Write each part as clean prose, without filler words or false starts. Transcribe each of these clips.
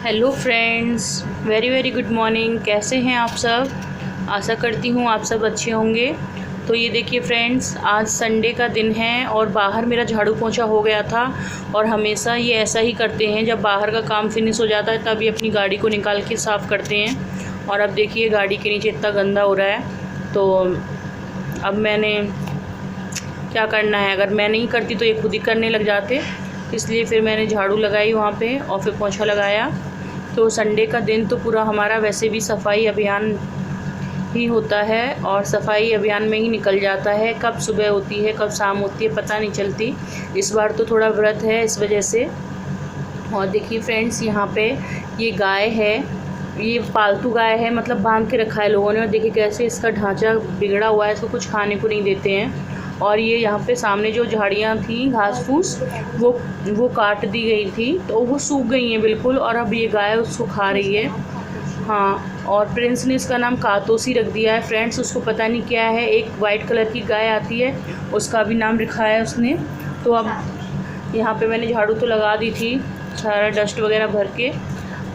Hello friends, very very good morning. कैसे हैं आप सब? आशा करती हूँ आप सब अच्छे होंगे। तो ये देखिए फ्रेंड्स, आज संडे का दिन है और बाहर मेरा झाड़ू पोंछा हो गया था। और हमेशा ये ऐसा ही करते हैं, जब बाहर का काम फिनिश हो जाता है तब ये अपनी गाड़ी को निकाल के साफ़ करते हैं। और अब देखिए गाड़ी के नीचे इतना गंदा हो रहा है। तो अब मैंने क्या करना है, अगर मैं नहीं करती तो ये खुद ही करने लग जाते, इसलिए फिर मैंने झाड़ू लगाई वहाँ पे और फिर पोंछा लगाया। तो संडे का दिन तो पूरा हमारा वैसे भी सफाई अभियान ही होता है और सफाई अभियान में ही निकल जाता है। कब सुबह होती है कब शाम होती है पता नहीं चलती। इस बार तो थोड़ा व्रत है इस वजह से। और देखिए फ्रेंड्स, यहाँ पे ये गाय है, ये पालतू गाय है, मतलब बांध के रखा है लोगों ने। और देखिए कैसे इसका ढांचा बिगड़ा हुआ है, इसको कुछ खाने को नहीं देते हैं। और ये यहाँ पे सामने जो झाड़ियाँ थी घास फूस वो काट दी गई थी, तो वो सूख गई हैं बिल्कुल। और अब ये गाय उसको खा रही है। हाँ, और प्रिंस ने इसका नाम कातोसी रख दिया है फ्रेंड्स, उसको पता नहीं क्या है। एक वाइट कलर की गाय आती है, उसका भी नाम रखा है उसने। तो अब यहाँ पे मैंने झाड़ू तो लगा दी थी, सारा डस्ट वगैरह भर के।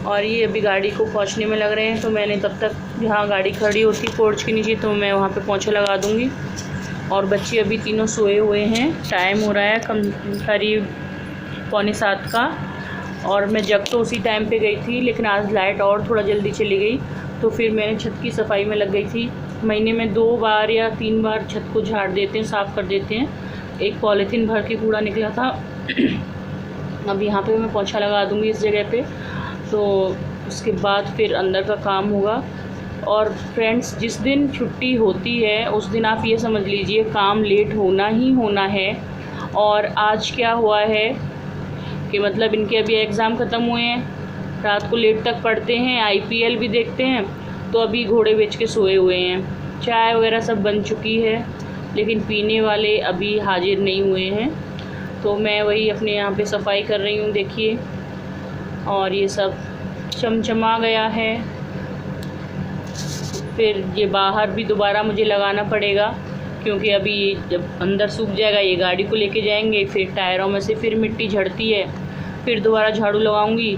और ये अभी गाड़ी को पोंछने में लग रहे हैं, तो मैंने तब तक जहाँ गाड़ी खड़ी होती पोर्च के नीचे, तो मैं वहाँ पे पोंछा लगा दूँगी। और बच्चे अभी तीनों सोए हुए हैं। टाइम हो रहा है करीब 6:45 का। और मैं जग तो उसी टाइम पे गई थी, लेकिन आज लाइट और थोड़ा जल्दी चली गई, तो फिर मैंने छत की सफाई में लग गई थी। महीने में 2 बार या 3 बार छत को झाड़ देते हैं, साफ़ कर देते हैं। एक पॉलीथीन भर के कूड़ा निकला था। अब यहाँ पे मैं पोंछा लगा दूँगी इस जगह पे, तो उसके बाद फिर अंदर का काम होगा। और फ्रेंड्स, जिस दिन छुट्टी होती है उस दिन आप ये समझ लीजिए काम लेट होना ही होना है। और आज क्या हुआ है कि मतलब इनके अभी एग्ज़ाम ख़त्म हुए हैं, रात को लेट तक पढ़ते हैं, आईपीएल भी देखते हैं, तो अभी घोड़े बेच के सोए हुए हैं। चाय वगैरह सब बन चुकी है, लेकिन पीने वाले अभी हाजिर नहीं हुए हैं। तो मैं वही अपने यहाँ पे सफाई कर रही हूँ, देखिए। और ये सब चमचमा गया है। फिर ये बाहर भी दोबारा मुझे लगाना पड़ेगा, क्योंकि अभी जब अंदर सूख जाएगा ये गाड़ी को लेके जाएंगे, फिर टायरों में से फिर मिट्टी झड़ती है, फिर दोबारा झाड़ू लगाऊंगी।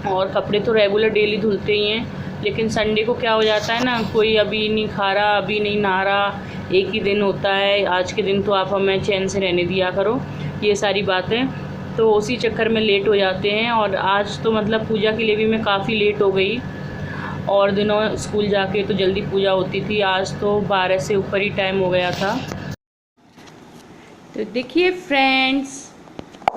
और कपड़े तो रेगुलर डेली धुलते ही हैं, लेकिन संडे को क्या हो जाता है ना, कोई अभी नहीं खा रहा, अभी नहीं नहा रहा, एक ही दिन होता है, आज के दिन तो आप हमें चैन से रहने दिया करो, ये सारी बातें। तो उसी चक्कर में लेट हो जाते हैं। और आज तो मतलब पूजा के लिए भी मैं काफ़ी लेट हो गई। और दिनों स्कूल जाके तो जल्दी पूजा होती थी, आज तो 12 से ऊपर ही टाइम हो गया था। तो देखिए फ्रेंड्स,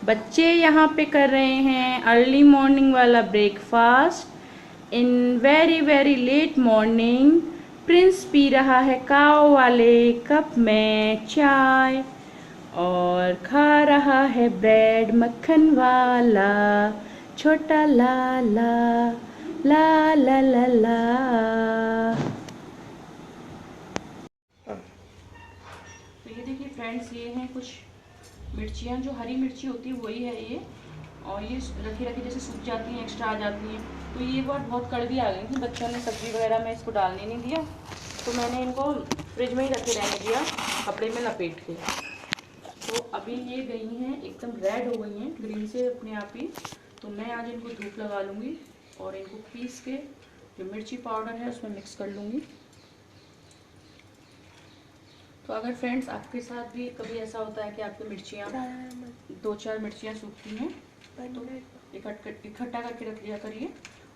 बच्चे यहाँ पे कर रहे हैं अर्ली मॉर्निंग वाला breakfast. In very very late morning prince पी रहा है काव वाले कप में चाय और खा रहा है ब्रेड मक्खन वाला छोटा लाला ला ला ला ला। तो ये देखिए फ्रेंड्स, ये हैं कुछ मिर्चियाँ, जो हरी मिर्ची होती है वही है ये। और ये रखी रखी जैसे सूख जाती हैं, एक्स्ट्रा आ जाती हैं। तो ये बार बहुत कड़वी आ गई थी, बच्चों ने सब्ज़ी वगैरह में इसको डालने नहीं दिया, तो मैंने इनको फ्रिज में ही रखे रहने दिया, कपड़े में लपेट के। तो अभी ये गई हैं, एकदम रेड हो गई हैं ग्रीन से अपने आप ही। तो मैं आज इनको धूप लगा लूँगी और इनको पीस के जो मिर्ची पाउडर है उसमें मिक्स कर लूँगी। तो अगर फ्रेंड्स आपके साथ भी कभी ऐसा होता है कि आपकी मिर्चियाँ 2-4 मिर्चियाँ सूखती हैं, तो इकट्ठा करके रख लिया करिए,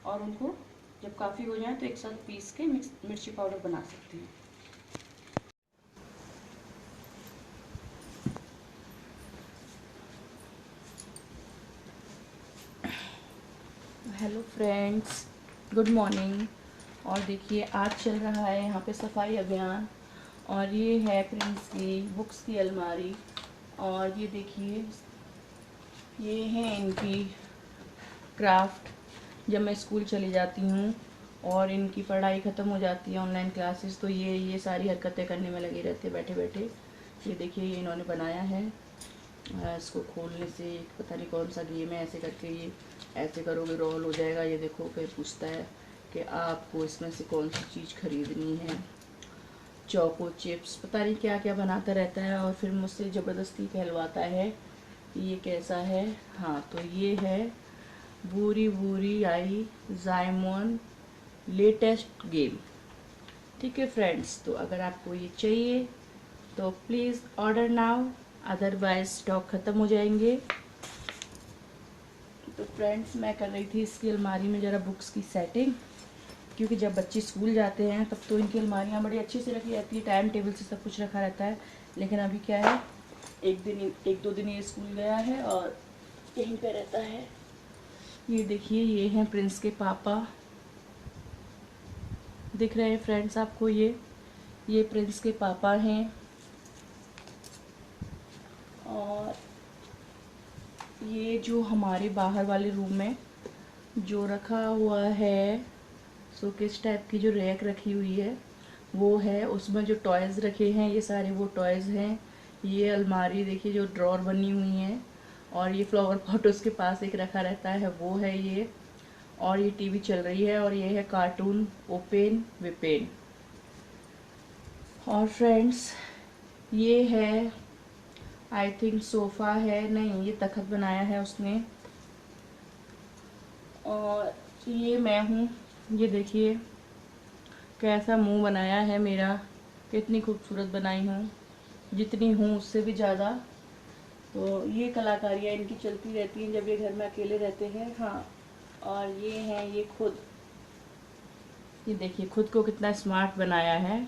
और उनको जब काफ़ी हो जाए तो एक साथ पीस के मिर्ची पाउडर बना सकते हैं। Hello friends, good morning. और देखिए आज चल रहा है यहाँ पे सफाई अभियान। और ये है प्रिंस की बुक्स की अलमारी। और ये देखिए, ये हैं इनकी क्राफ्ट। जब मैं स्कूल चली जाती हूँ और इनकी पढ़ाई ख़त्म हो जाती है, ऑनलाइन क्लासेस, तो ये सारी हरकतें करने में लगे रहते बैठे बैठे। ये देखिए, ये इन्होंने बनाया है। इसको खोलने से पता नहीं कौन सा गेम है, ऐसे करके ये ऐसे करोगे रोल हो जाएगा। ये देखो, फिर पूछता है कि आपको इसमें से कौन सी चीज़ खरीदनी है। चोको चिप्स, पता नहीं क्या क्या बनाता रहता है, और फिर मुझसे ज़बरदस्ती कहलवाता है कि ये कैसा है। हाँ, तो ये है भूरी भूरी आई जायमोन लेटेस्ट गेम। ठीक है फ्रेंड्स, तो अगर आपको ये चाहिए तो please order now, otherwise stock ख़त्म हो जाएंगे। तो फ्रेंड्स, मैं कर रही थी इसकी अलमारी में ज़रा बुक्स की सेटिंग, क्योंकि जब बच्चे स्कूल जाते हैं तब तो इनकी अलमारियाँ बड़ी अच्छे से रखी रहती है, टाइम टेबल से सब कुछ रखा रहता है। लेकिन अभी क्या है, एक दो दिन ये स्कूल गया है और यहीं पे रहता है। ये देखिए, ये हैं प्रिंस के पापा, दिख रहे हैं फ्रेंड्स आपको? ये प्रिंस के पापा हैं। और ये जो हमारे बाहर वाले रूम में जो रखा हुआ है, शोकेस टाइप की जो रैक रखी हुई है वो है, उसमें जो टॉयज़ रखे हैं ये सारे वो टॉयज़ हैं। ये अलमारी देखिए जो ड्रॉर बनी हुई है, और ये फ्लावर पॉट उसके पास एक रखा रहता है वो है ये। और ये टीवी चल रही है, और ये है कार्टून ओपेन विपेन। और फ्रेंड्स, ये है आई थिंक सोफ़ा है, नहीं ये तखत बनाया है उसने। और ये मैं हूँ, ये देखिए कैसा मुंह बनाया है मेरा, कितनी खूबसूरत बनाई हूँ, जितनी हूँ उससे भी ज़्यादा। तो ये कलाकारियाँ इनकी चलती रहती हैं जब ये घर में अकेले रहते हैं। हाँ, और ये हैं ये खुद, ये देखिए खुद को कितना स्मार्ट बनाया है,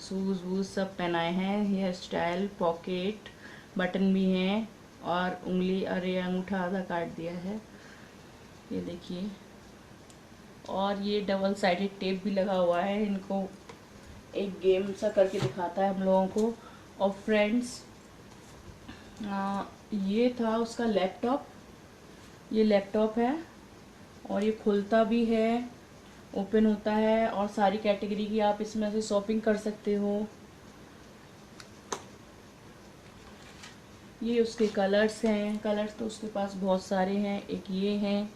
शूज़ वूज़ सब पहनाए हैं, हेयर स्टाइल, पॉकेट, बटन भी हैं, और उंगली, अरे अंगूठा आधा काट दिया है, ये देखिए। और ये डबल साइडेड टेप भी लगा हुआ है, इनको एक गेम सा करके दिखाता है हम लोगों को। और फ्रेंड्स, ये था उसका लैपटॉप, ये लैपटॉप है, और ये खुलता भी है, ओपन होता है, और सारी कैटेगरी की आप इसमें से शॉपिंग कर सकते हो। ये उसके कलर्स हैं, कलर्स तो उसके पास बहुत सारे हैं, एक ये हैं।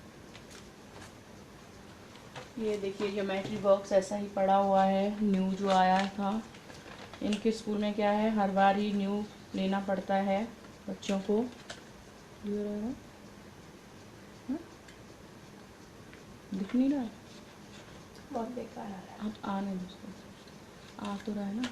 ये देखिए ज्योमेट्री बॉक्स ऐसा ही पड़ा हुआ है, न्यू जो आया था। इनके स्कूल में क्या है, हर बार ही न्यू लेना पड़ता है बच्चों को। दिख नहीं रहा है, बहुत बेकार आ रहा है। अब आने दो उसको, आ तो रहा है ना।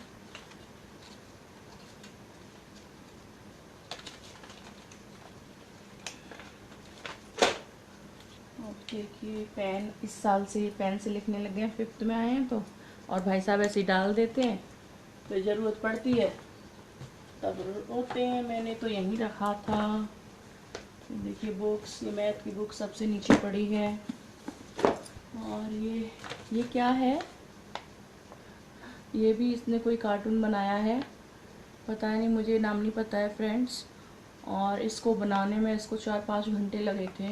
अब देखिए पेन, इस साल से पेन से लिखने लगे हैं, 5th में आए हैं तो। और भाई साहब ऐसे ही डाल देते हैं, तो ज़रूरत पड़ती है तब रोते हैं। मैंने तो यहीं रखा था। देखिए बुक्स, ये मैथ की बुक सबसे नीचे पड़ी है। और ये क्या है, ये भी इसने कोई कार्टून बनाया है, पता नहीं, मुझे नाम नहीं पता है फ्रेंड्स। और इसको बनाने में इसको 4-5 घंटे लगे थे।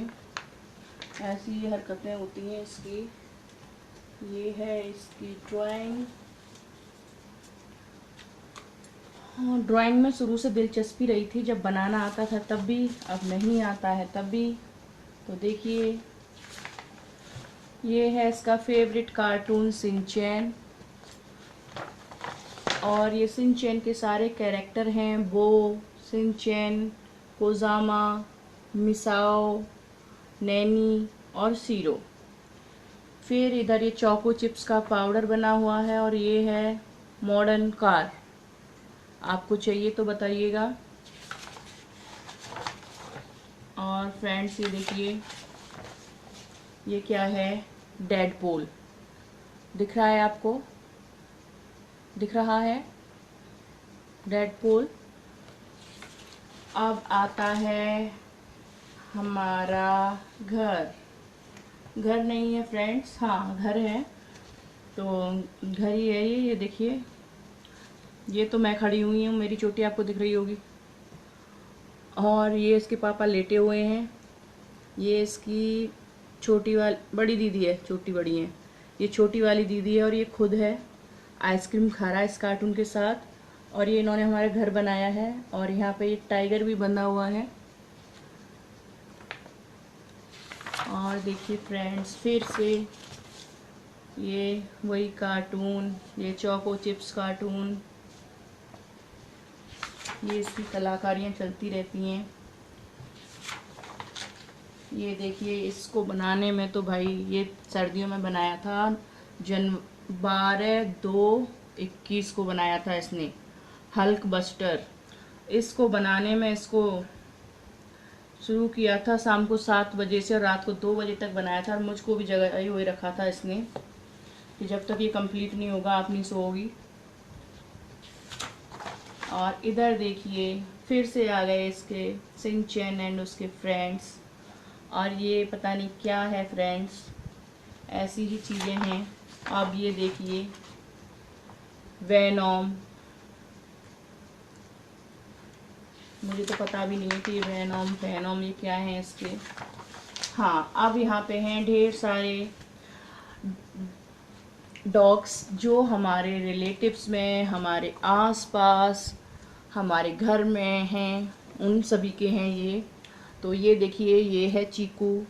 ऐसी ये हरकतें होती हैं इसकी। ये है इसकी ड्राइंग। हाँ, ड्राइंग में शुरू से दिलचस्पी रही थी, जब बनाना आता था तब भी, अब नहीं आता है तब भी। तो देखिए, ये है इसका फेवरेट कार्टून शिनचैन, और ये शिनचैन के सारे कैरेक्टर हैं, बो, शिनचैन, कोजामा, मिसाओ, नैनी और सीरो। फिर इधर ये चोको चिप्स का पाउडर बना हुआ है, और ये है मॉडर्न कार। आपको चाहिए तो बताइएगा। और फ्रेंड्स, ये देखिए, ये क्या है, डेडपूल, दिख रहा है आपको? दिख रहा है डेडपूल। अब आता है हमारा घर, घर नहीं है फ्रेंड्स, हाँ घर है, तो घर ही है ये देखिए। ये तो मैं खड़ी हुई हूँ, मेरी चोटी आपको दिख रही होगी। और ये इसके पापा लेटे हुए हैं। ये इसकी छोटी वाली, बड़ी दीदी है, छोटी बड़ी है, ये छोटी वाली दीदी है, और ये खुद है, आइसक्रीम खा रहा है इस कार्टून के साथ। और ये इन्होंने हमारे घर बनाया है, और यहाँ पे ये टाइगर भी बंधा हुआ है। और देखिए फ्रेंड्स, फिर से ये वही कार्टून, ये चोको चिप्स कार्टून, ये इसकी कलाकारियाँ चलती रहती हैं। ये देखिए, इसको बनाने में तो भाई ये सर्दियों में बनाया था, 12/2/21 को बनाया था इसने, हल्क बस्टर। इसको बनाने में इसको शुरू किया था शाम को 7 बजे से और रात को 2 बजे तक बनाया था, और मुझको भी जगाए हुए रखा था इसने कि जब तक ये कंप्लीट नहीं होगा आप नहीं सोओगी। और इधर देखिए फिर से आ गए इसके सिंचैन एंड उसके फ्रेंड्स, और ये पता नहीं क्या है फ्रेंड्स, ऐसी ही चीज़ें हैं। अब ये देखिए वेनॉम, मुझे तो पता भी नहीं है कि ये वेनॉम ये क्या है इसके। हाँ, अब यहाँ पे हैं ढेर सारे डॉग्स जो हमारे रिलेटिव्स में, हमारे आसपास, हमारे घर में हैं, उन सभी के हैं ये। तो ये देखिए, ये है चीकू,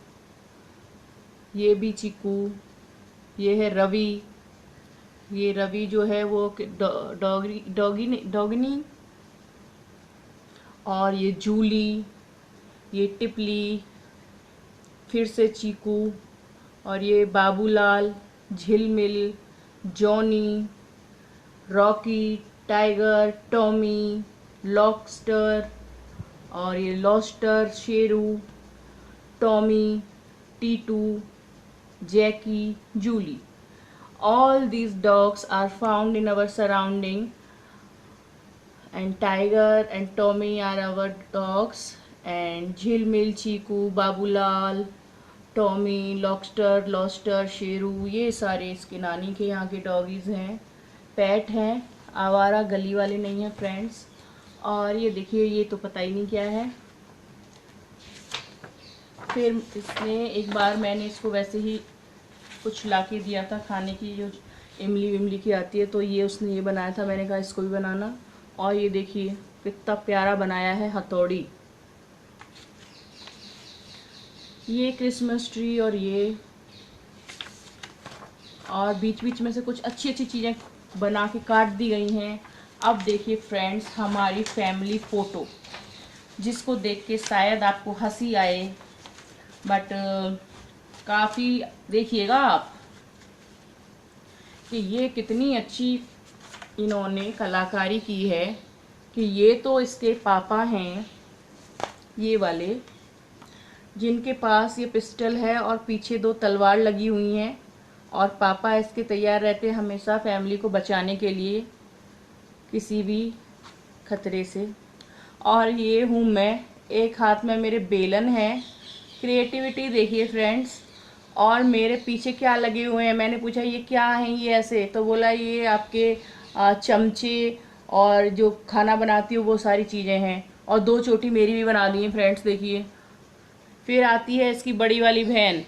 ये भी चीकू, ये है रवि, ये रवि जो है वो डॉगिनी, और ये जूली, ये टिपली, फिर से चीकू, और ये Babulal, Jhilmil, Johnny, Rocky, Tiger, Tommy, Lobster, और ये लॉस्टर, Sheru, Tommy, Titu, Jackie, Julie. All these dogs are found in our surrounding, and Tiger and Tommy are our dogs, and झिलमिल, चीकू, बाबूलाल, टॉमी, लॉस्टर, शेरू, ये सारे इसके नानी के यहाँ के डॉगीज़ हैं, पेट हैं, आवारा गली वाले नहीं हैं फ्रेंड्स। और ये देखिए, ये तो पता ही नहीं क्या है। फिर इसने एक बार मैंने इसको वैसे ही कुछ ला के दिया था खाने की, जो इमली विमली की आती है, तो ये उसने ये बनाया था, मैंने कहा इसको भी बनाना। और ये देखिए कितना प्यारा बनाया है हथौड़ी, ये क्रिसमस ट्री, और ये, और बीच बीच में से कुछ अच्छी अच्छी चीज़ें बना के काट दी गई हैं। अब देखिए फ्रेंड्स, हमारी फैमिली फ़ोटो, जिसको देख के शायद आपको हंसी आए, बट काफ़ी देखिएगा आप कि ये कितनी अच्छी इन्होंने कलाकारी की है। कि ये तो इसके पापा हैं, ये वाले, जिनके पास ये पिस्टल है और पीछे 2 तलवार लगी हुई हैं, और पापा इसके तैयार रहते हैं हमेशा फैमिली को बचाने के लिए किसी भी खतरे से। और ये हूँ मैं, एक हाथ में मेरे बेलन है। क्रिएटिविटी देखिए फ्रेंड्स। और मेरे पीछे क्या लगे हुए हैं, मैंने पूछा ये क्या हैं ये ऐसे, तो बोला ये आपके चमचे और जो खाना बनाती हूँ वो सारी चीज़ें हैं, और 2 चोटी मेरी भी बना दी हैं फ्रेंड्स देखिए। फिर आती है इसकी बड़ी वाली बहन,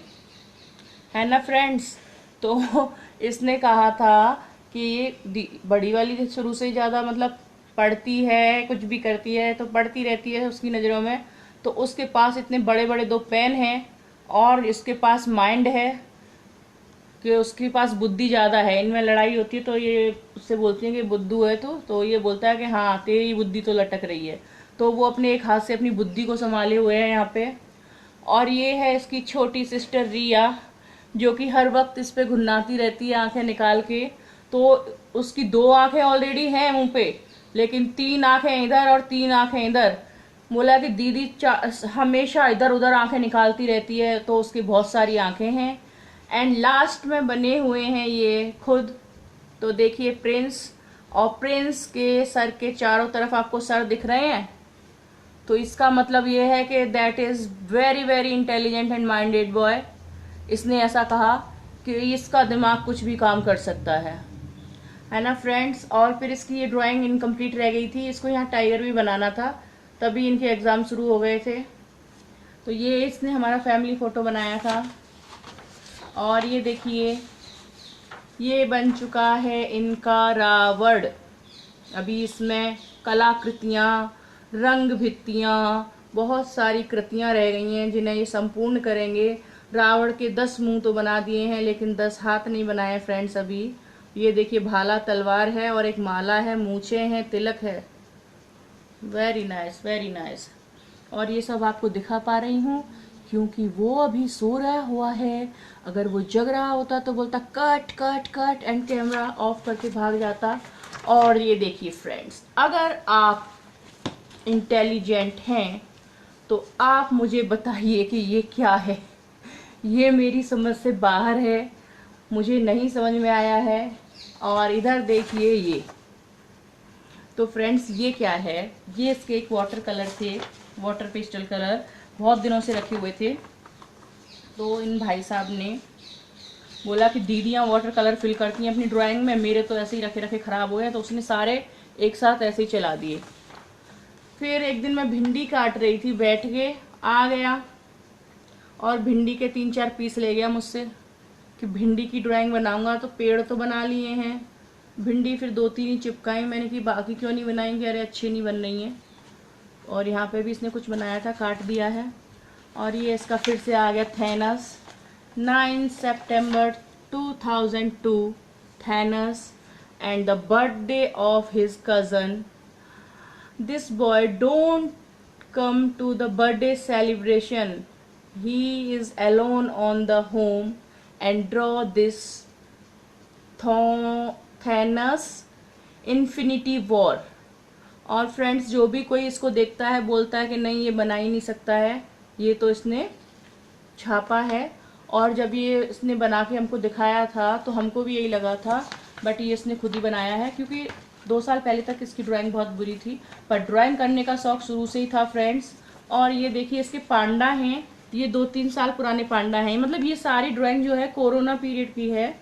है ना फ्रेंड्स। तो इसने कहा था कि ये बड़ी वाली शुरू से ज़्यादा मतलब पढ़ती है, कुछ भी करती है तो पढ़ती रहती है उसकी नज़रों में, तो उसके पास इतने बड़े बड़े 2 पेन हैं, और इसके पास माइंड है कि उसके पास बुद्धि ज़्यादा है। इनमें लड़ाई होती है तो ये उससे बोलती है कि बुद्धू है तो ये बोलता है कि हाँ तेरी बुद्धि तो लटक रही है, तो वो अपने एक हाथ से अपनी बुद्धि को संभाले हुए हैं यहाँ पे। और ये है इसकी छोटी सिस्टर रिया, जो कि हर वक्त इस पे घुन्नाती रहती है आंखें निकाल के। तो उसकी 2 आंखें ऑलरेडी हैं मुंह पे, लेकिन 3 आंखें इधर और 3 आंखें इधर। बोला कि दीदी हमेशा इधर उधर आंखें निकालती रहती है, तो उसकी बहुत सारी आंखें हैं। एंड लास्ट में बने हुए हैं ये खुद। तो देखिए प्रिंस, और प्रिंस के सर के चारों तरफ आपको सर दिख रहे हैं, तो इसका मतलब ये है कि that is very very intelligent and minded boy. इसने ऐसा कहा कि इसका दिमाग कुछ भी काम कर सकता है ना फ्रेंड्स। और फिर इसकी ये ड्राइंग इनकम्प्लीट रह गई थी, इसको यहाँ टाइगर भी बनाना था, तभी इनके एग्ज़ाम शुरू हो गए थे। तो ये इसने हमारा फैमिली फ़ोटो बनाया था। और ये देखिए, ये बन चुका है इनका रावण। अभी इसमें कलाकृतियाँ, रंग भित्तियाँ, बहुत सारी कृतियाँ रह गई हैं जिन्हें ये संपूर्ण करेंगे। रावण के 10 मुंह तो बना दिए हैं, लेकिन 10 हाथ नहीं बनाए फ्रेंड्स अभी। ये देखिए भाला तलवार है, और एक माला है, मूछें हैं, तिलक है। Very nice very nice. और ये सब आपको दिखा पा रही हूँ क्योंकि वो अभी सो रहा हुआ है। अगर वो जग रहा होता तो बोलता cut cut cut and camera off करके भाग जाता। और ये देखिए फ्रेंड्स, अगर आप इंटेलिजेंट हैं तो आप मुझे बताइए कि ये क्या है। ये मेरी समझ से बाहर है, मुझे नहीं समझ में आया है। और इधर देखिए ये, तो फ्रेंड्स ये क्या है, ये इसके एक वाटर कलर थे, वाटर पेस्टल कलर बहुत दिनों से रखे हुए थे। तो इन भाई साहब ने बोला कि दीदियाँ वाटर कलर फिल करती हैं अपनी ड्राइंग में, मेरे तो ऐसे ही रखे रखे ख़राब हो गए, तो उसने सारे एक साथ ऐसे ही चला दिए। फिर एक दिन मैं भिंडी काट रही थी, बैठ के आ गया और भिंडी के 3-4 पीस ले गया मुझसे कि भिंडी की ड्राइंग बनाऊंगा। तो पेड़ तो बना लिए हैं, भिंडी फिर 2-3 ही चिपकाई मैंने कि बाकी क्यों नहीं बनाएंगे, अरे अच्छी नहीं बन रही हैं। और यहाँ पे भी इसने कुछ बनाया था, काट दिया है। और ये इसका फिर से आ गया Thanos, 9 September 2002, Thanos and the birthday of his cousin. This boy don't come to the birthday celebration. He is alone on the home and draw this Thanos Infinity War. और फ्रेंड्स, जो भी कोई इसको देखता है बोलता है कि नहीं ये बना ही नहीं सकता है, ये तो इसने छापा है। और जब ये इसने बना के हमको दिखाया था तो हमको भी यही लगा था, बट ये इसने खुद ही बनाया है, क्योंकि 2 साल पहले तक इसकी ड्राइंग बहुत बुरी थी, पर ड्राइंग करने का शौक शुरू से ही था फ्रेंड्स। और ये देखिए इसके पांडा हैं, ये 2-3 साल पुराने पांडा हैं, मतलब ये सारी ड्राइंग जो है कोरोना पीरियड की है।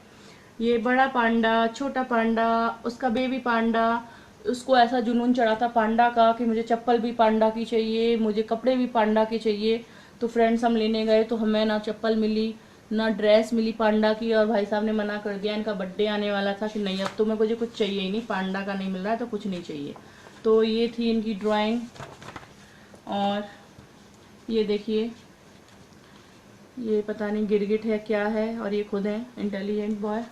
ये बड़ा पांडा, छोटा पांडा, उसका बेबी पांडा, उसको ऐसा जुनून चढ़ा था पांडा का कि मुझे चप्पल भी पांडा की चाहिए, मुझे कपड़े भी पांडा के चाहिए। तो फ्रेंड्स हम लेने गए तो हमें ना चप्पल मिली ना ड्रेस मिली पांडा की, और भाई साहब ने मना कर दिया, इनका बर्थडे आने वाला था कि नहीं अब तो मुझे कुछ चाहिए ही नहीं, पांडा का नहीं मिल रहा है तो कुछ नहीं चाहिए। तो ये थी इनकी ड्राइंग। और ये देखिए, ये पता नहीं गिरगिट है क्या है, और ये खुद है इंटेलिजेंट बॉय।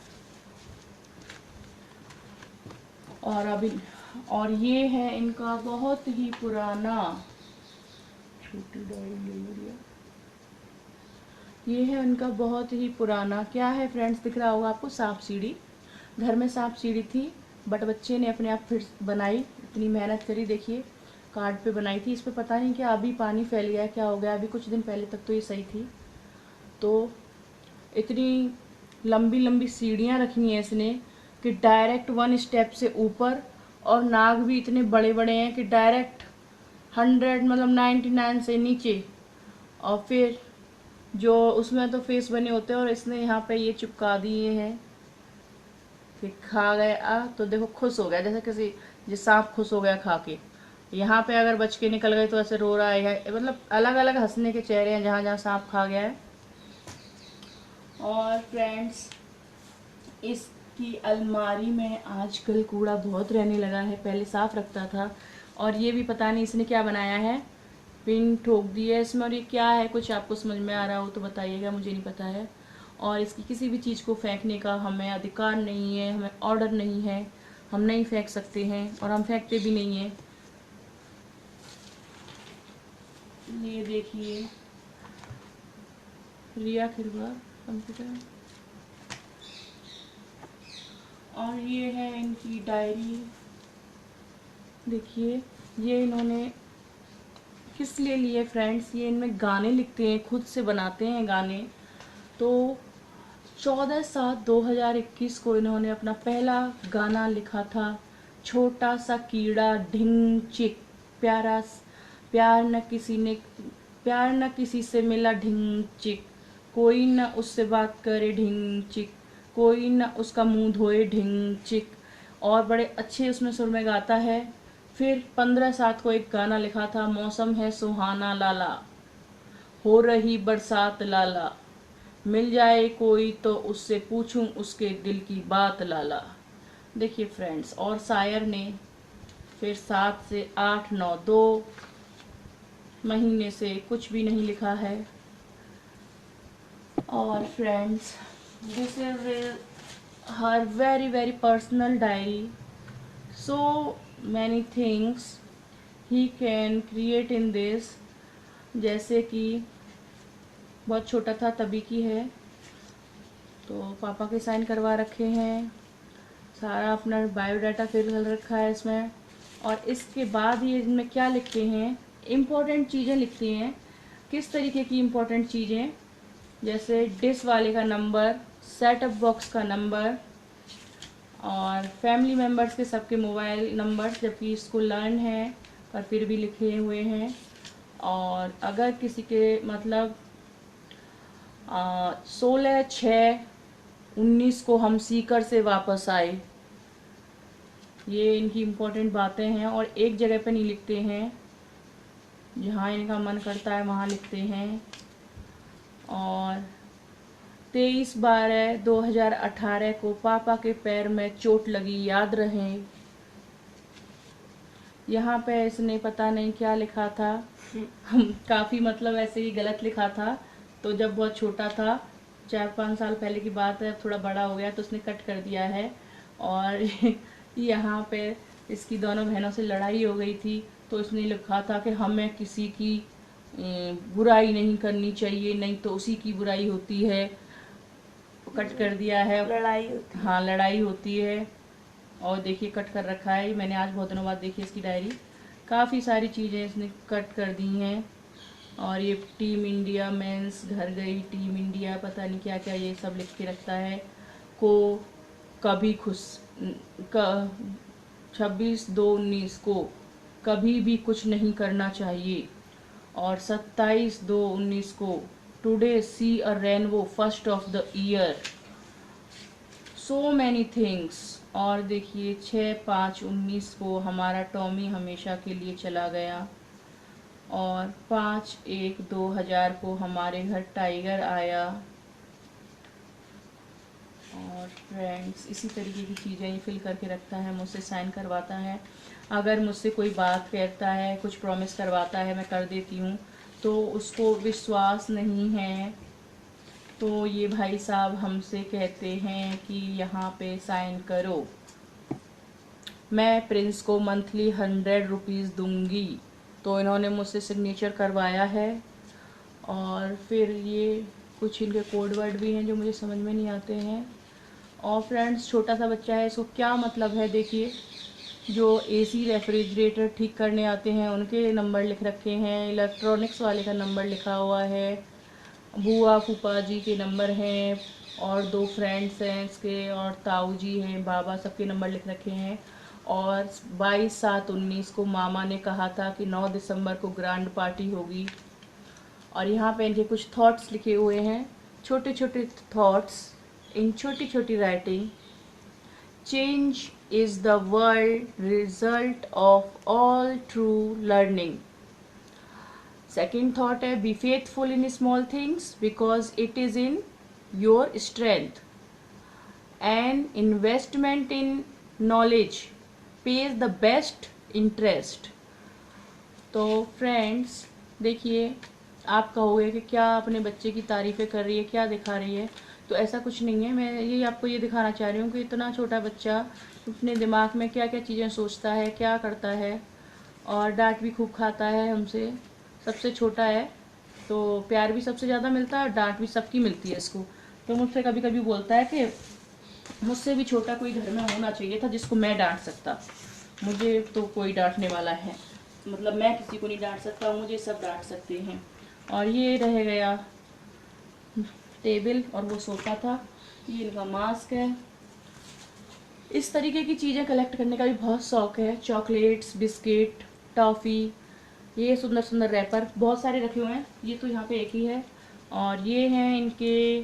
और ये है इनका बहुत ही पुराना, छोटी डायरी ले लिया, ये है उनका बहुत ही पुराना, क्या है फ्रेंड्स दिख रहा होगा आपको, सांप सीढ़ी। घर में सांप सीढ़ी थी, बट बच्चे ने अपने आप फिर बनाई, इतनी मेहनत करी, देखिए कार्ड पे बनाई थी। इस पे पता नहीं क्या अभी पानी फैल गया है, क्या हो गया, अभी कुछ दिन पहले तक तो ये सही थी। तो इतनी लंबी लंबी सीढ़ियाँ रखी हैं इसने कि डायरेक्ट 1 स्टेप से ऊपर, और नाग भी इतने बड़े बड़े हैं कि डायरेक्ट 100 मतलब 99 से नीचे। और फिर जो उसमें तो फेस बने होते हैं, और इसने यहाँ पे ये चिपका दिए हैं कि खा गया तो देखो खुश हो गया, जैसे किसी जिस सांप खुश हो गया खा के। यहाँ पे अगर बच के निकल गए तो ऐसे रो रहा है, मतलब अलग अलग हंसने के चेहरे हैं जहाँ जहाँ सांप खा गया है। और फ्रेंड्स, इसकी अलमारी में आजकल कूड़ा बहुत रहने लगा है, पहले साफ रखता था। और ये भी पता नहीं इसने क्या बनाया है, पिन ठोक दी है इसमें। और ये क्या है, कुछ आपको समझ में आ रहा हो तो बताइएगा, मुझे नहीं पता है। और इसकी किसी भी चीज़ को फेंकने का हमें अधिकार नहीं है, हमें ऑर्डर नहीं है, हम नहीं फेंक सकते हैं और हम फेंकते भी नहीं हैं। ये देखिए रिया खिरवा कंप्यूटर। और ये है इनकी डायरी, देखिए ये इन्होंने किस लिए लिए फ्रेंड्स, ये इनमें गाने लिखते हैं, खुद से बनाते हैं गाने। तो 14/7/2021 को इन्होंने अपना पहला गाना लिखा था, छोटा सा कीड़ा ढिंग चिक, प्यार न किसी से मिला ढिंग चिक, कोई न उससे बात करे ढिंग चिक, कोई न उसका मुंह धोए ढिंग चिक। और बड़े अच्छे उसमें सुर में गाता है। फिर 15/7 को एक गाना लिखा था, मौसम है सुहाना लाला, हो रही बरसात लाला, मिल जाए कोई तो उससे पूछूं उसके दिल की बात लाला। देखिए फ्रेंड्स, और शायर ने फिर 7 से 8, 9, 2 महीने से कुछ भी नहीं लिखा है। और friends, this is her very very personal diary, so many things he can create in this, जैसे कि बहुत छोटा था तभी की है। तो पापा के साइन करवा रखे हैं, सारा अपना बायोडाटा फिल कर रखा है इसमें। और इसके बाद ये इनमें क्या लिखते हैं, इम्पोर्टेंट चीज़ें लिखती हैं। किस तरीके की इम्पोर्टेंट चीज़ें, जैसे डिश वाले का नंबर, सेटअप बॉक्स का नंबर, और फैमिली मेम्बर्स के सबके मोबाइल नंबर, जबकि इसको लर्न है पर फिर भी लिखे हुए हैं। और अगर किसी के मतलब 16/6/19 को हम सीकर से वापस आए, ये इनकी इम्पोर्टेंट बातें हैं। और एक जगह पे नहीं लिखते हैं, जहाँ इनका मन करता है वहाँ लिखते हैं। और 23/12/2018 को पापा के पैर में चोट लगी, याद रहे। यहाँ पे इसने पता नहीं क्या लिखा था, काफ़ी मतलब ऐसे ही गलत लिखा था। तो जब बहुत छोटा था, 4-5 साल पहले की बात है, अब थोड़ा बड़ा हो गया तो उसने कट कर दिया है। और यहाँ पे इसकी दोनों बहनों से लड़ाई हो गई थी, तो इसने लिखा था कि हमें किसी की बुराई नहीं करनी चाहिए, नहीं तो उसी की बुराई होती है। कट कर दिया है, लड़ाई होती है। हाँ लड़ाई होती है। और देखिए कट कर रखा है, मैंने आज बहुत दिनों बाद देखी इसकी डायरी, काफ़ी सारी चीज़ें इसने कट कर दी हैं। और ये टीम इंडिया मेंस घर गई, टीम इंडिया पता नहीं क्या क्या ये सब लिख के रखता है। को कभी 26/2/19 को कभी भी कुछ नहीं करना चाहिए। और 27/2/19 को today see a rainbow first of the year, so many things. और देखिए 6/5/19 को हमारा टॉमी हमेशा के लिए चला गया। और 5/1/2000 को हमारे घर टाइगर आया। और फ्रेंड्स इसी तरीके की चीज़ें ये फिल करके रखता है, मुझसे साइन करवाता है। अगर मुझसे कोई बात कहता है, कुछ प्रॉमिस करवाता है, मैं कर देती हूँ, तो उसको विश्वास नहीं है, तो ये भाई साहब हमसे कहते हैं कि यहाँ पे साइन करो। मैं प्रिंस को मंथली 100 रुपीज़ दूंगी, तो इन्होंने मुझसे सिग्नेचर करवाया है। और फिर ये कुछ इनके कोड वर्ड भी हैं जो मुझे समझ में नहीं आते हैं। और फ्रेंड्स छोटा सा बच्चा है, इसको क्या मतलब है देखिए, जो एसी रेफ्रिजरेटर ठीक करने आते हैं उनके नंबर लिख रखे हैं, इलेक्ट्रॉनिक्स वाले का नंबर लिखा हुआ है, बुआ फूफा जी के नंबर हैं, और 2 फ्रेंड्स हैं इसके, और ताऊ जी हैं, बाबा, सबके नंबर लिख रखे हैं। और 22/7/19 को मामा ने कहा था कि 9 दिसंबर को ग्रैंड पार्टी होगी। और यहाँ पे इनके कुछ थॉट्स लिखे हुए हैं, छोटे छोटे थॉट्स इन छोटी छोटी writing. Change is the world result of all true learning. Second thought है, be faithful in small things because it is in your strength. And investment in knowledge pays the best interest. तो friends देखिए, आप कहोगे कि क्या अपने बच्चे की तारीफ़ें कर रही है, क्या दिखा रही है, तो ऐसा कुछ नहीं है। मैं ये आपको ये दिखाना चाह रही हूँ कि इतना छोटा बच्चा अपने दिमाग में क्या क्या चीज़ें सोचता है, क्या करता है। और डांट भी खूब खाता है हमसे, सबसे छोटा है तो प्यार भी सबसे ज़्यादा मिलता है और डांट भी सबकी मिलती है इसको। तो मुझसे कभी कभी बोलता है कि मुझसे भी छोटा कोई घर में होना चाहिए था जिसको मैं डांट सकता, मुझे तो कोई डांटने वाला है, मतलब मैं किसी को नहीं डांट सकता, मुझे सब डांट सकते हैं। और ये रह गया टेबल और वो सोफा था, ये इनका मास्क है। इस तरीके की चीज़ें कलेक्ट करने का भी बहुत शौक है, चॉकलेट्स, बिस्किट, टॉफ़ी, ये सुंदर सुंदर रैपर बहुत सारे रखे हुए हैं, ये तो यहाँ पे एक ही है। और ये हैं इनके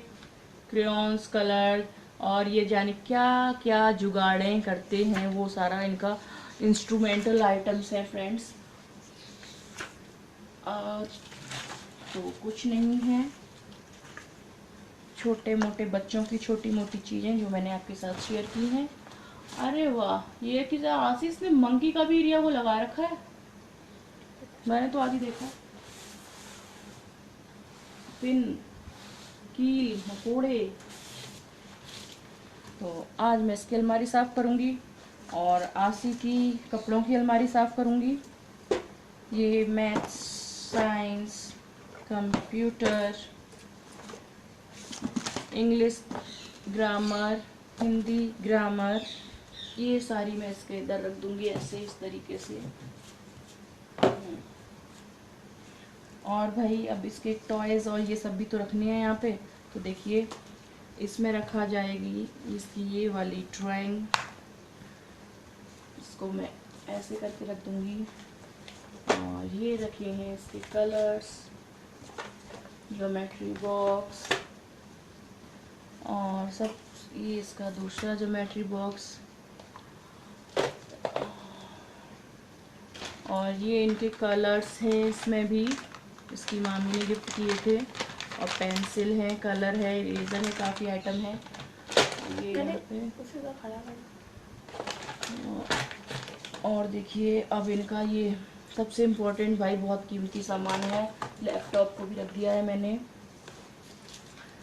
क्रेयॉन्स, कलर, और ये जाने क्या क्या जुगाड़ें करते हैं, वो सारा इनका इंस्ट्रूमेंटल आइटम्स है फ्रेंड्स। तो कुछ नहीं है, छोटे मोटे बच्चों की छोटी मोटी चीज़ें जो मैंने आपके साथ शेयर की हैं। अरे वाह, ये कि आशीष ने मंकी का भी एरिया वो लगा रखा है, मैंने तो आज ही देखा। पिन, कील, मकोड़े। तो आज मैं इसकी अलमारी साफ़ करूँगी और आशी की कपड़ों की अलमारी साफ़ करूँगी। ये maths, science, computer, English grammar, Hindi grammar, ये सारी मैं इसके इधर रख दूंगी ऐसे इस तरीके से। और भाई अब इसके टॉयज़ और ये सब भी तो रखने हैं यहाँ पे। तो देखिए इसमें रखा जाएगी इसकी ये वाली ड्राइंग, इसको मैं ऐसे करके रख दूंगी। और ये रखे हैं इसके कलर्स, ज्योमेट्री बॉक्स और सब, ये इसका दूसरा ज्योमेट्री बॉक्स। और ये इनके कलर्स हैं, इसमें भी इसकी मामी ने गिफ्ट किए थे। और पेंसिल है, कलर है, इरेजर है, काफ़ी आइटम है ये यहाँ पे। और देखिए अब इनका ये सबसे इम्पोर्टेंट भाई बहुत कीमती सामान है, लैपटॉप को भी रख दिया है मैंने,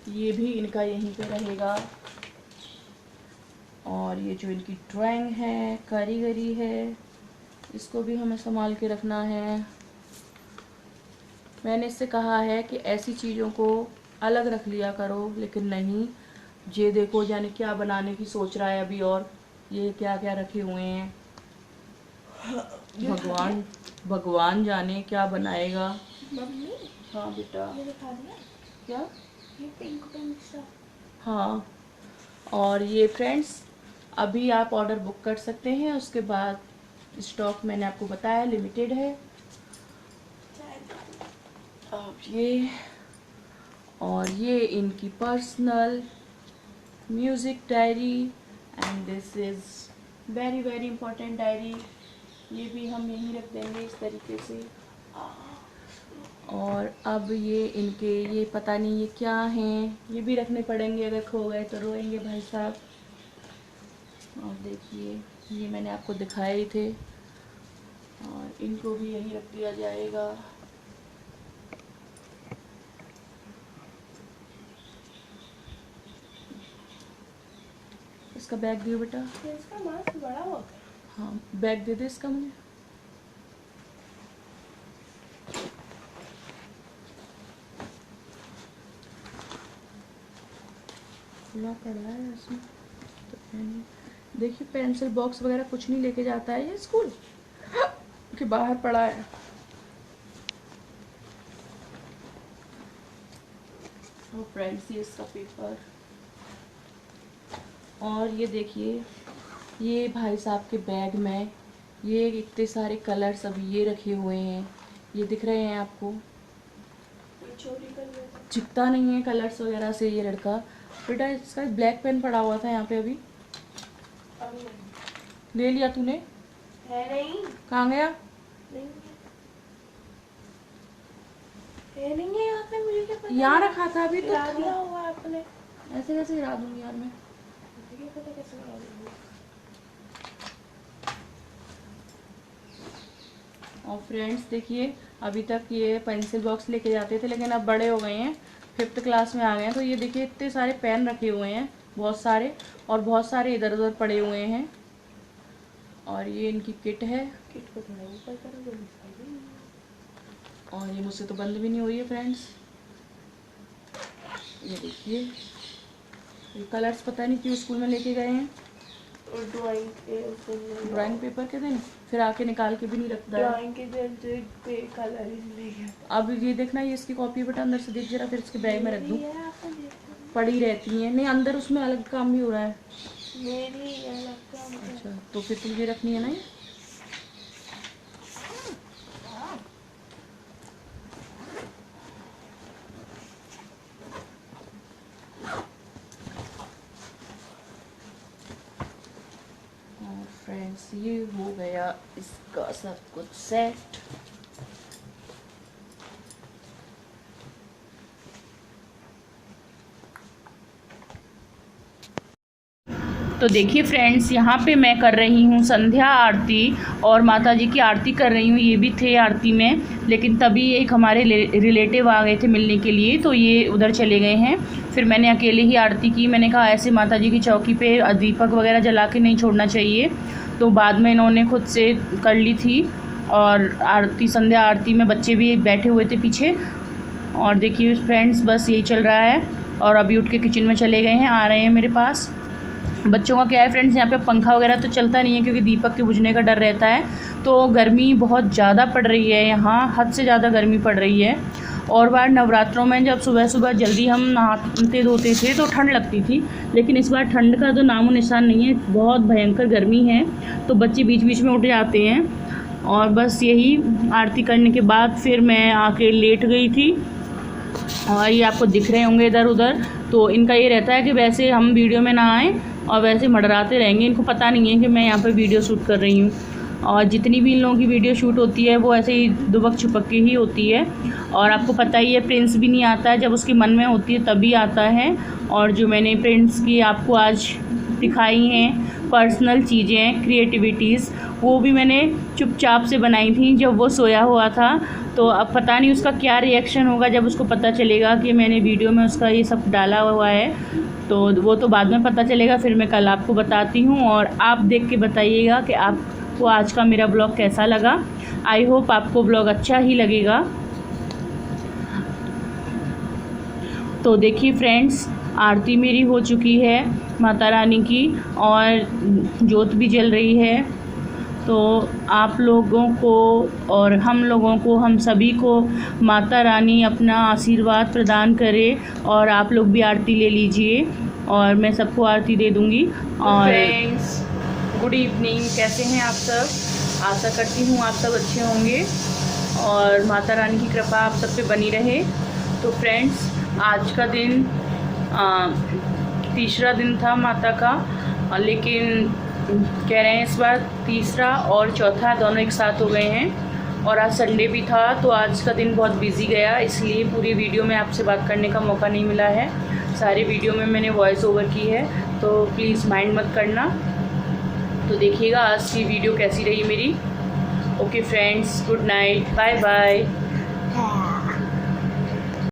ये भी इनका यहीं पे रहेगा। और ये जो इनकी ड्राइंग है, कारीगरी है, इसको भी हमें संभाल के रखना है। मैंने इससे कहा है कि ऐसी चीज़ों को अलग रख लिया करो, लेकिन नहीं, ये देखो जाने क्या बनाने की सोच रहा है अभी। और ये क्या क्या रखे हुए हैं, भगवान जाने क्या बनाएगा। मम्मी, हाँ बेटा, ये दिखा दिया क्या? ये पिंक पिंक सा। हाँ, और ये फ्रेंड्स अभी आप ऑर्डर बुक कर सकते हैं, उसके बाद स्टॉक मैंने आपको बताया लिमिटेड है। अब ये, और ये इनकी personal music diary, and this is very very important diary, ये भी हम यहीं रख देंगे इस तरीके से। और अब ये इनके, ये पता नहीं ये क्या हैं, ये भी रखने पड़ेंगे, अगर खो गए तो रोएंगे भाई साहब। और देखिए ये मैंने आपको दिखाए ही थे, और इनको भी यहीं रख दिया जाएगा। इसका बैग दियो बेटा। इसका मास्क बड़ा हो गया। हाँ, बैग दे दे इसका मुझे। खुला पड़ा है इसमें तो देखिए, पेंसिल बॉक्स वगैरह कुछ नहीं लेके जाता है ये स्कूल के बाहर पड़ा है। और फ्रेंड्स ये इसका पेपर, और ये देखिए ये भाई साहब के बैग में ये इतने सारे कलर्स अभी ये रखे हुए हैं, ये दिख रहे हैं आपको, चोरी कर लिया था। चिपता नहीं है कलर्स वगैरह से ये लड़का। बेटा इसका ब्लैक पेन पड़ा हुआ था यहाँ पे, अभी अब नहीं। ले लिया तूने? है नहीं, कहाँ गया? नहीं है, नहीं है यहाँ पे, मुझे क्या पता। यहाँ रखा था अभी तो गिरा दिया होगा आपने। ऐसे कैसे गिरा दूंगी यार मैं? मुझे क्या पता कैसे गिरा दूंगी। और फ्रेंड्स देखिए अभी तक ये पेंसिल बॉक्स लेके जाते थे, लेकिन अब बड़े हो गए हैं, 5th क्लास में आ गए हैं, तो ये देखिए इतने सारे पेन रखे हुए हैं, बहुत सारे, और बहुत सारे इधर उधर पड़े हुए हैं। और ये इनकी किट है, किट को थोड़ा ऊपर करो, जो दिखाई दे। और ये मुझसे तो बंद भी नहीं हो रही है फ्रेंड्स। ये देखिए ये कलर्स पता नहीं क्यों स्कूल में लेके गए हैं, और ड्राइंग पेपर के दिन फिर आके निकाल के भी नहीं रखता है। ड्राइंग के दिन तो पे कलर ही ले गया। अब ये देखना, ये इसकी कॉपी बेटा अंदर से देख जरा, फिर इसके बैग में रख दूँ। मेरी है, आपको देखो। पड़ी रहती हैं, नहीं अंदर उसमें अलग काम भी हो रहा है। मेरी है, लगता है मुझे। अच्छा तो फिर तुझे रखनी है ना ये? और फ्रेंड्स ये हो गया इसका सब कुछ सेट। तो देखिए फ्रेंड्स यहाँ पे मैं कर रही हूँ संध्या आरती, और माता जी की आरती कर रही हूँ। ये भी थे आरती में, लेकिन तभी एक हमारे रिलेटिव आ गए थे मिलने के लिए, तो ये उधर चले गए हैं। फिर मैंने अकेले ही आरती की। मैंने कहा ऐसे माता जी की चौकी पे दीपक वगैरह जला के नहीं छोड़ना चाहिए, तो बाद में इन्होंने खुद से कर ली थी। और आरती, संध्या आरती में बच्चे भी बैठे हुए थे पीछे। और देखिए फ्रेंड्स बस यही चल रहा है। और अभी उठ के किचन में चले गए हैं, आ रहे हैं मेरे पास। बच्चों का क्या है फ्रेंड्स, यहाँ पे पंखा वगैरह तो चलता नहीं है क्योंकि दीपक के बुझने का डर रहता है। तो गर्मी बहुत ज़्यादा पड़ रही है यहाँ, हद से ज़्यादा गर्मी पड़ रही है। और बार नवरात्रों में जब सुबह सुबह जल्दी हम नहाते धोते थे तो ठंड लगती थी, लेकिन इस बार ठंड का तो नामो निशान नहीं है, बहुत भयंकर गर्मी है। तो बच्चे बीच बीच में उठ जाते हैं। और बस यही आरती करने के बाद फिर मैं आके लेट गई थी। और ये आपको दिख रहे होंगे इधर उधर, तो इनका ये रहता है कि वैसे हम वीडियो में ना आएँ और वैसे मंडराते रहेंगे। इनको पता नहीं है कि मैं यहाँ पर वीडियो शूट कर रही हूँ। और जितनी भी इन लोगों की वीडियो शूट होती है वो ऐसे ही दुबक छुपक के ही होती है। और आपको पता ही है प्रिंस भी नहीं आता है, जब उसके मन में होती है तभी आता है। और जो मैंने प्रिंस की आपको आज दिखाई हैं पर्सनल चीज़ें, क्रिएटिविटीज़, वो भी मैंने चुपचाप से बनाई थी जब वो सोया हुआ था। तो अब पता नहीं उसका क्या रिएक्शन होगा जब उसको पता चलेगा कि मैंने वीडियो में उसका ये सब डाला हुआ है। तो वो तो बाद में पता चलेगा, फिर मैं कल आपको बताती हूँ। और आप देख के बताइएगा कि आपको आज का मेरा ब्लॉग कैसा लगा। आई होप आपको ब्लॉग अच्छा ही लगेगा। तो देखिए फ्रेंड्स, आरती मेरी हो चुकी है माता रानी की और जोत भी जल रही है। तो आप लोगों को और हम लोगों को, हम सभी को माता रानी अपना आशीर्वाद प्रदान करे। और आप लोग भी आरती ले लीजिए और मैं सबको आरती दे दूँगी। और फ्रेंड्स, गुड इवनिंग, कैसे हैं आप सब? आशा करती हूँ आप सब अच्छे होंगे और माता रानी की कृपा आप सब पे बनी रहे। तो फ्रेंड्स, आज का दिन तीसरा दिन था माता का, लेकिन कह रहे हैं इस बार तीसरा और चौथा दोनों एक साथ हो गए हैं। और आज संडे भी था, तो आज का दिन बहुत बिजी गया, इसलिए पूरी वीडियो में आपसे बात करने का मौका नहीं मिला है। सारे वीडियो में मैंने वॉइस ओवर की है, तो प्लीज़ माइंड मत करना। तो देखिएगा आज की वीडियो कैसी रही मेरी। Okay friends, good night, bye bye.